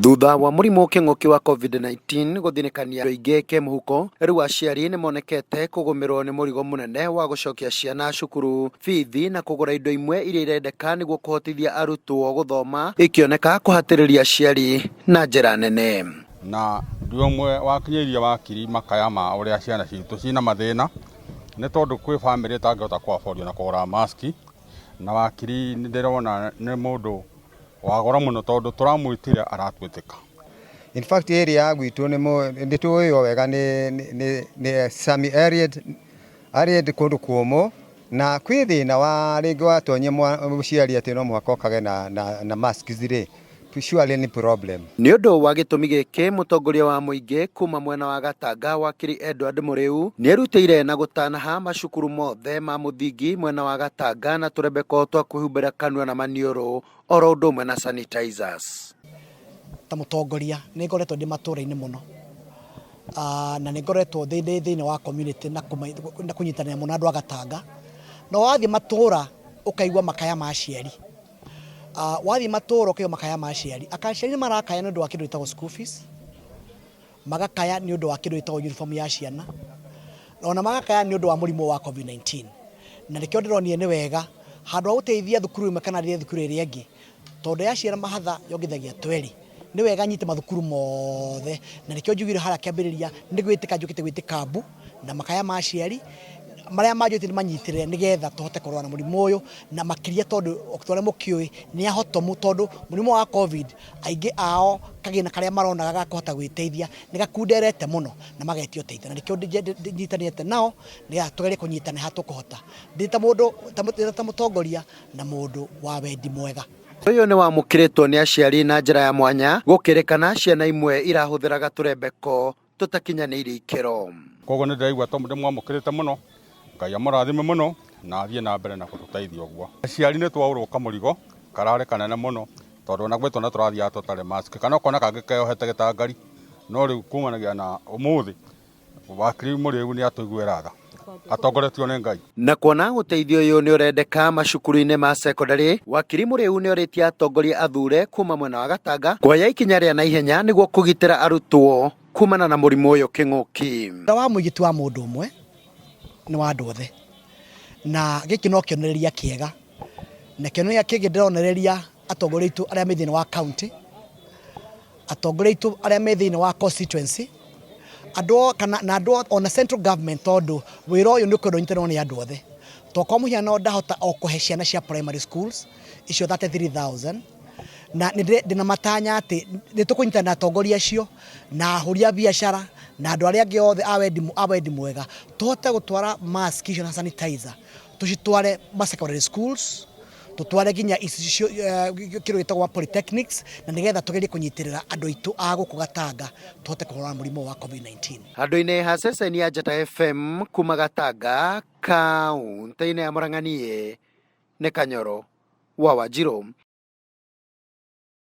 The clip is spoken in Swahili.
Thutha wa murimu king'uki wa COVID-19 guthinekania ingi ke muhuko, riu aciari ni monekete kugumirwo ni murigo munene wa gucokia ciana cukuru, fithi na kugura indo imwe iria irendeka niguo kuhotithia arutwo guthoma, ikioneka kuhatiriria aciari na njira nene. Na ndiomwe wakinyiria wakiri makaya ma uria ciana citu cina mathina ni tondu kwi family tangihota ku afford na kugura maski, na wakiri ni ndirona ni mundu wagora muno tondu turamwitire aratwitika. In fact area gwitu ni tuyo wega ni semi arid kundu kuomo na kwithina wa ringi watonye muciari ati no mwaka okage na mask zire surely ni problem. Ni undu wa gitumi giki mutongoria wa muingi kuma mwena wa Gatanga Wakiri Edward Muriu ni erutire na gutanaha macukuru mothe ma Muthingi mwena wa Gatanga na turebeko twa kuhumbira kanua na manioro oro undu umwe na sanitizers. Ta mutongoria ni ngoretwo ndi matura-ini muno na ni ngoretwo thiini wa community na kunyitanira muno andu a Gatanga, no wathi matura ukaigwa makaya ma aciari. Wathi matura ukaigwa makaya ma aciari, akaciari marakaya ni undu wa kindu gitagwo school fees, magakaya ni undu wa kindu gitagwo uniform ya ciana, ona magakaya ni undu wa murimu wa COVID-19. Na nikio ndironire ni wega handu wa guteithia thukuru imwe kana thukuru iria ingi tondu ya ciana mahatha yongithagia tweri, ni wega nyite mathukuru mothe, na nikio njugire haria kiambiriria ni gwitika njukite gwitika mbu na makaya ma aciari maria majute ni manyitirire nigetha tuhote kurwa na murimu uyu na makiria tondu oktore mukiui ni ahotomu tondu murimu wa covid aingi ao kagina karia maronaga ga kuhota gwiteithia ni gakunderete muno na magetio teithia, na nikio nyitanite nao ni atugere kunyitana hatukuhota ndita mundu ta mutongoria na mundu wa wendi mwega. Uyu ni wamukiritwo ni aciari na njira ya mwanya gukirikana ciana imwe irahuthiraga turembeko tutakinyaniire ikiro. Koguo ni ndaigua ndi mwamukirite muno, Ngai amurathime muno na athie na mbere na kututeithia uguo. Aciari ni twaurwo kamurigo karare kanene muno tondu na gwetwo na turathia tutare mask kana kona kangi keohete gitangari, no riu kumanagia na umuthi Wakiri Muriu ni atuiguira tha atongoretio ni Ngai. Na kuona uteithio uyu ni urendeka macukuru-ini ma secondary, Wakiri Muriu ni oritie atongoria athure kuma mwena wa Gatanga kuoya ikinya ria na ihenya niguo kugitira arutwo kumana na murimu uyu king'uki. Wa muigitu wa mundu umwe ni wa andu othe, na giki no kionereria kiega, na kionereria kingi ndironereria atongoria itu aria me thiini wa county, atongoria itu aria me thiini wa constituency, andu kana na andu on central government tondu wira uyu ni ukwendwo nyitano ni andu othe. Tokwa muhiano ndahota o kuhe ciana cia primary schools icio 33,000 na ndina matanya ati nitukunyitana na atongoria acio na ahuria biashara na andu aria angi othe a wendi mwega tuhote gutwara mask icio na sanitizer, tucitware secondary schools, tutware ginya icio kiro gitagwo polytechnics, na nigetha tugerie kunyitirira andu itu a guku Gatanga tuhote kuhurana murimu wa COVID-19. Handu-ini ha ceceni ya Njata FM kuma Gatanga kaunti-ini ya Murang'a, ni Kanyoro wa Wanjiru.